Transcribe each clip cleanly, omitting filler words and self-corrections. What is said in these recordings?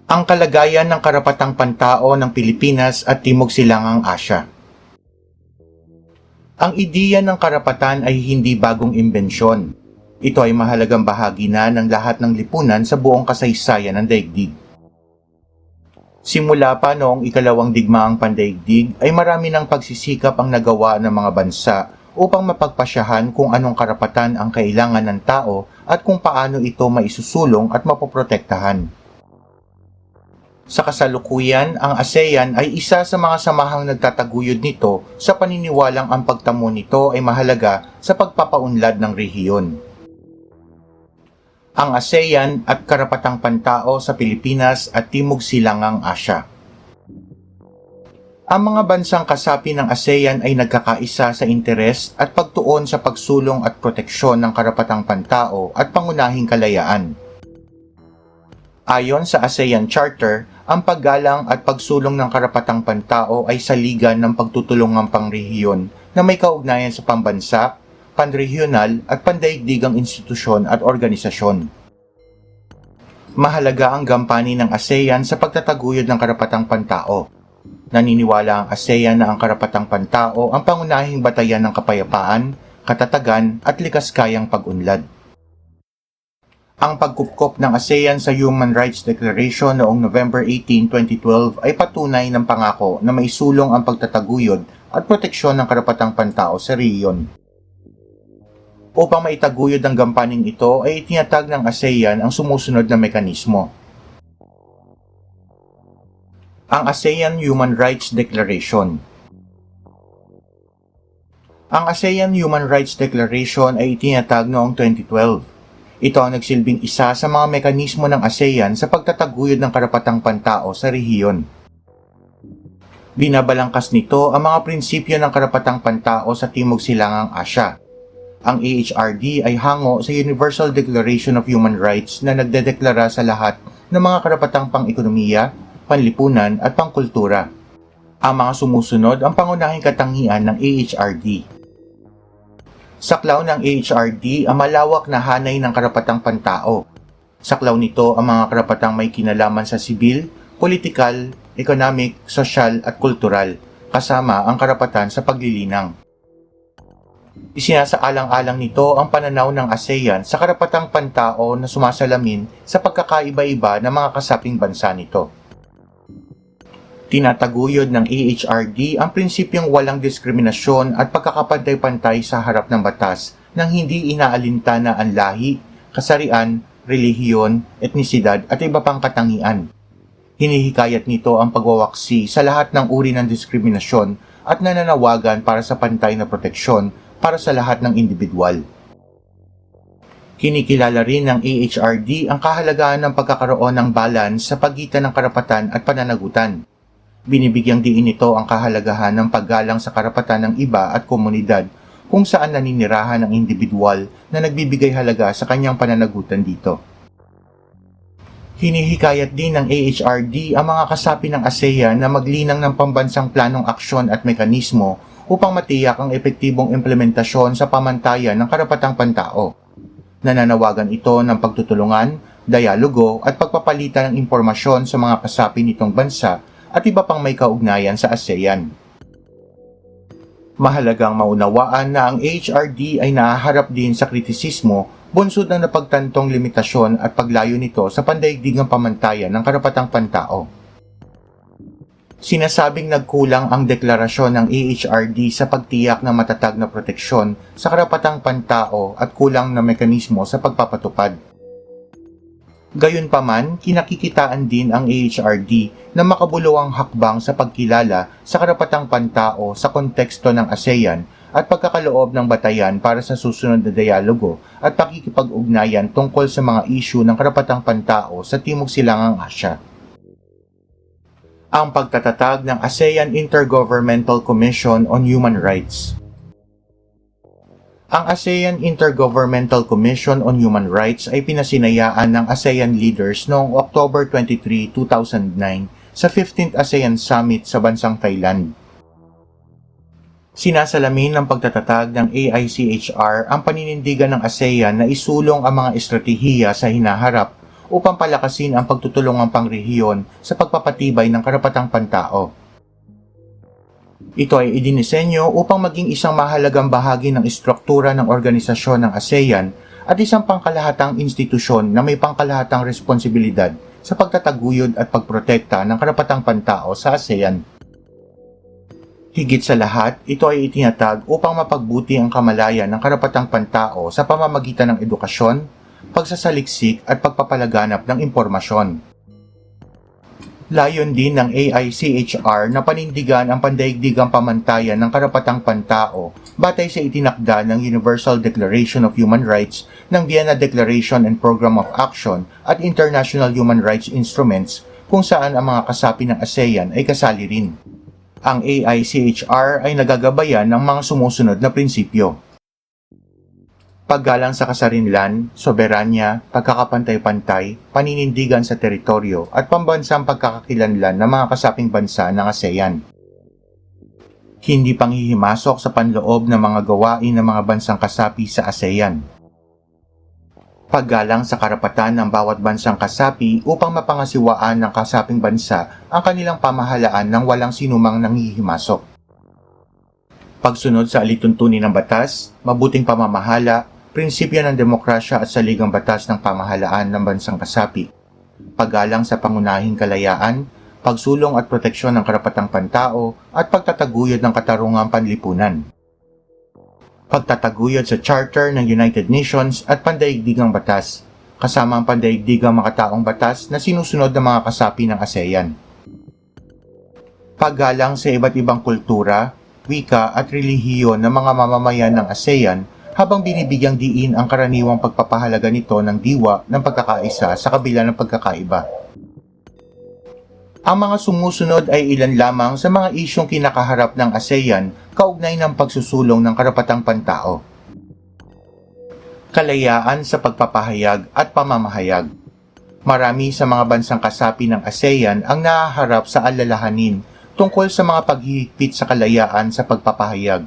Ang kalagayan ng karapatang pantao ng Pilipinas at Timog Silangang Asya. Ang ideya ng karapatan ay hindi bagong imbensyon. Ito ay mahalagang bahagi na ng lahat ng lipunan sa buong kasaysayan ng daigdig. Simula pa noong ikalawang digmaang pandaigdig ay marami ng pagsisikap ang nagawa ng mga bansa upang mapagpasyahan kung anong karapatan ang kailangan ng tao at kung paano ito maisusulong at mapoprotektahan. Sa kasalukuyan, ang ASEAN ay isa sa mga samahang nagtataguyod nito sa paniniwalang ang pagtamo nito ay mahalaga sa pagpapaunlad ng rehiyon. Ang ASEAN at karapatang pantao sa Pilipinas at Timog Silangang Asya. Ang mga bansang kasapi ng ASEAN ay nagkakaisa sa interes at pagtuon sa pagsulong at proteksyon ng karapatang pantao at pangunahing kalayaan. Ayon sa ASEAN Charter, ang paggalang at pagsulong ng karapatang pantao ay saligan ng pagtutulungang pangrehiyon na may kaugnayan sa pambansa, panrehiyonal at pandaigdigang institusyon at organisasyon. Mahalaga ang gampanin ng ASEAN sa pagtataguyod ng karapatang pantao. Naniniwala ang ASEAN na ang karapatang pantao ang pangunahing batayan ng kapayapaan, katatagan at likas kayang pag-unlad. Ang pagkupkop ng ASEAN sa Human Rights Declaration noong November 18, 2012 ay patunay ng pangako na maisulong ang pagtataguyod at proteksyon ng karapatang pantao sa rehiyon. Upang maitaguyod ang gampaning ito ay itinatag ng ASEAN ang sumusunod na mekanismo. Ang ASEAN Human Rights Declaration. Ang ASEAN Human Rights Declaration ay itinatag noong 2012. Ito ang nagsilbing isa sa mga mekanismo ng ASEAN sa pagtataguyod ng karapatang pantao sa rehiyon. Binabalangkas nito ang mga prinsipyo ng karapatang pantao sa Timog Silangang Asya. Ang AHRD ay hango sa Universal Declaration of Human Rights na nagdedeklara sa lahat ng mga karapatang pang-ekonomiya, panlipunan at pangkultura. Ang mga sumusunod ang pangunahing katangian ng AHRD. Saklaw ng AHRD ang malawak na hanay ng karapatang pantao. Saklaw nito ang mga karapatang may kinalaman sa sibil, politikal, economic, sosyal at kultural, kasama ang karapatan sa paglilinang. Isinasaalang-alang nito ang pananaw ng ASEAN sa karapatang pantao na sumasalamin sa pagkakaiba-iba ng mga kasaping bansa nito. Tinataguyod ng AHRD ang prinsipyong walang diskriminasyon at pagkakapantay-pantay sa harap ng batas nang hindi inaalintana ang lahi, kasarian, relihiyon, etnisidad at iba pang katangian. Hinihikayat nito ang pagwawaksi sa lahat ng uri ng diskriminasyon at nananawagan para sa pantay na proteksyon para sa lahat ng individual. Kinikilala rin ng AHRD ang kahalagahan ng pagkakaroon ng balance sa pagitan ng karapatan at pananagutan. Binibigyang diin nito ang kahalagahan ng paggalang sa karapatan ng iba at komunidad kung saan naninirahan ang individual na nagbibigay halaga sa kanyang pananagutan dito. Hinihikayat din ng AHRD ang mga kasapi ng ASEAN na maglinang ng pambansang planong aksyon at mekanismo upang matiyak ang epektibong implementasyon sa pamantayan ng karapatang pantao. Nananawagan ito ng pagtutulungan, dialogo at pagpapalitan ng impormasyon sa mga kasapi nitong bansa at iba pang may kaugnayan sa ASEAN. Mahalagang maunawaan na ang AHRD ay nahaharap din sa kritisismo bunsod ng napagtantong limitasyon at paglayo nito sa pandaigdigang pamantayan ng karapatang pantao. Sinasabing nagkulang ang deklarasyon ng AHRD sa pagtiyak ng matatag na proteksyon sa karapatang pantao at kulang na mekanismo sa pagpapatupad. Gayunpaman, kinakikitaan din ang AHRD na makabuluhang hakbang sa pagkilala sa karapatang pantao sa konteksto ng ASEAN at pagkakaloob ng batayan para sa susunod na dialogo at pakikipag-ugnayan tungkol sa mga isyu ng karapatang pantao sa Timog Silangang Asya. Ang pagtatatag ng ASEAN Intergovernmental Commission on Human Rights. Ang ASEAN Intergovernmental Commission on Human Rights ay pinasinayaan ng ASEAN leaders noong October 23, 2009 sa 15th ASEAN Summit sa bansang Thailand. Sinasalamin ng pagtatatag ng AICHR ang paninindigan ng ASEAN na isulong ang mga estratehiya sa hinaharap upang palakasin ang pagtutulungang pangrehiyon sa pagpapatibay ng karapatang pantao. Ito ay idinisenyo upang maging isang mahalagang bahagi ng istruktura ng organisasyon ng ASEAN at isang pangkalahatang institusyon na may pangkalahatang responsibilidad sa pagtataguyod at pagprotekta ng karapatang pantao sa ASEAN. Higit sa lahat, ito ay itinatag upang mapagbuti ang kamalayan ng karapatang pantao sa pamamagitan ng edukasyon, pagsasaliksik at pagpapalaganap ng impormasyon. Layon din ng AICHR na panindigan ang pandaigdigang pamantayan ng karapatang pantao batay sa itinakda ng Universal Declaration of Human Rights ng Vienna Declaration and Program of Action at International Human Rights Instruments kung saan ang mga kasapi ng ASEAN ay kasali rin. Ang AICHR ay nagagabayan ng mga sumusunod na prinsipyo: paggalang sa kasarinlan, soberanya, pagkakapantay-pantay, paninindigan sa teritoryo at pambansang pagkakakilanlan ng mga kasaping bansa ng ASEAN. Hindi panghihimasok sa panloob ng mga gawain ng mga bansang kasapi sa ASEAN. Paggalang sa karapatan ng bawat bansang kasapi upang mapangasiwaan ng kasaping bansa ang kanilang pamahalaan ng walang sinumang nanghihimasok. Pagsunod sa alituntunin ng batas, mabuting pamamahala, prinsipyo ng demokrasya at saligang batas ng pamahalaan ng bansang kasapi. Paggalang sa pangunahing kalayaan, pagsulong at proteksyon ng karapatang pantao at pagtataguyod ng katarungang panlipunan. Pagtataguyod sa Charter ng United Nations at pandaigdigang batas, kasama ang pandaigdigang makataong batas na sinusunod ng mga kasapi ng ASEAN. Paggalang sa iba't ibang kultura, wika at relihiyon ng mga mamamayan ng ASEAN habang binibigyang diin ang karaniwang pagpapahalaga nito ng diwa ng pagkakaisa sa kabila ng pagkakaiba. Ang mga sumusunod ay ilan lamang sa mga isyong kinakaharap ng ASEAN kaugnay ng pagsusulong ng karapatang pantao. Kalayaan sa pagpapahayag at pamamahayag. Marami sa mga bansang kasapi ng ASEAN ang nahaharap sa alalahanin tungkol sa mga paghihigpit sa kalayaan sa pagpapahayag.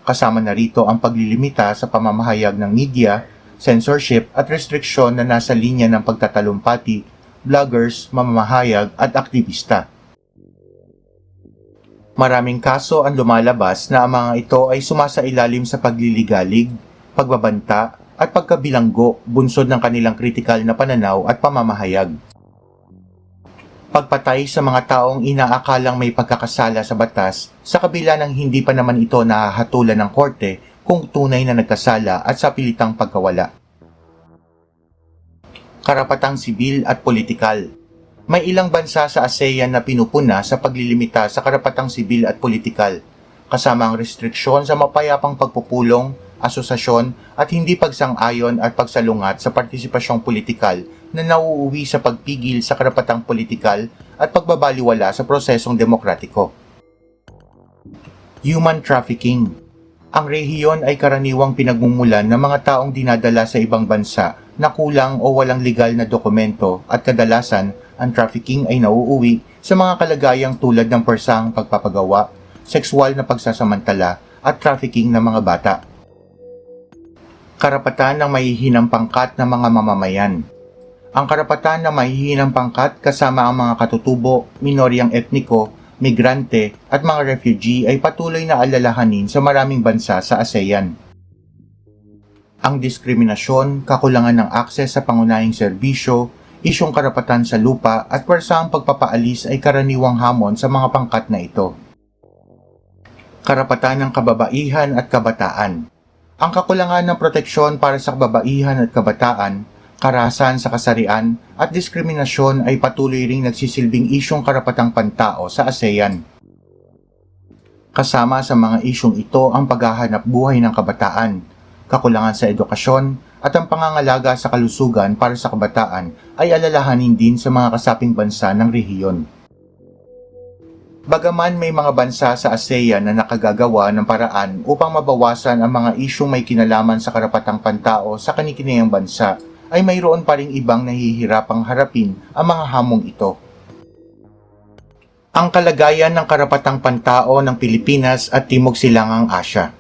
Kasama na rito ang paglilimita sa pamamahayag ng media, censorship at restriksyon na nasa linya ng pagtatalumpati, bloggers, mamamahayag at aktivista. Maraming kaso ang lumalabas na ang mga ito ay sumasailalim sa pagliligalig, pagbabanta at pagkabilanggo bunsod ng kanilang kritikal na pananaw at pamamahayag. Pagpatay sa mga taong inaakalang may pagkakasala sa batas sa kabila ng hindi pa naman ito nahahatulan ng korte kung tunay na nagkasala at sa pilitang pagkawala. Karapatang sibil at politikal. May ilang bansa sa ASEAN na pinupuna sa paglilimita sa karapatang sibil at politikal, kasama ang restriksyon sa mapayapang pagpupulong, asosasyon at hindi pagsang-ayon at pagsalungat sa partisipasyong politikal na nauuwi sa pagpigil sa karapatang politikal at pagbabaliwala sa prosesong demokratiko. Human trafficking. Ang rehiyon ay karaniwang pinagmumulan ng mga taong dinadala sa ibang bansa na kulang o walang legal na dokumento at kadalasan ang trafficking ay nauuwi sa mga kalagayang tulad ng persang pagpapagawa, sexual na pagsasamantala at trafficking ng mga bata. Karapatan ng mahihinang pangkat ng mga mamamayan. Ang karapatan ng mahihinang pangkat kasama ang mga katutubo, minoryang etniko, migrante at mga refugee ay patuloy na alalahanin sa maraming bansa sa ASEAN. Ang diskriminasyon, kakulangan ng akses sa pangunahing serbisyo, isyong karapatan sa lupa at persang pagpapaalis ay karaniwang hamon sa mga pangkat na ito. Karapatan ng kababaihan at kabataan. Ang kakulangan ng proteksyon para sa kababaihan at kabataan, karahasan sa kasarian at diskriminasyon ay patuloy ring nagsisilbing isyong karapatang pantao sa ASEAN. Kasama sa mga isyong ito ang paghahanap buhay ng kabataan, kakulangan sa edukasyon at ang pangangalaga sa kalusugan para sa kabataan ay alalahanin din sa mga kasaping bansa ng rehiyon. Bagaman may mga bansa sa ASEAN na nakagagawa ng paraan upang mabawasan ang mga isyong may kinalaman sa karapatang pantao sa kanikinayang bansa, ay mayroon pa ring ibang nahihirapang harapin ang mga hamong ito. Ang kalagayan ng karapatang pantao ng Pilipinas at Timog Silangang Asya.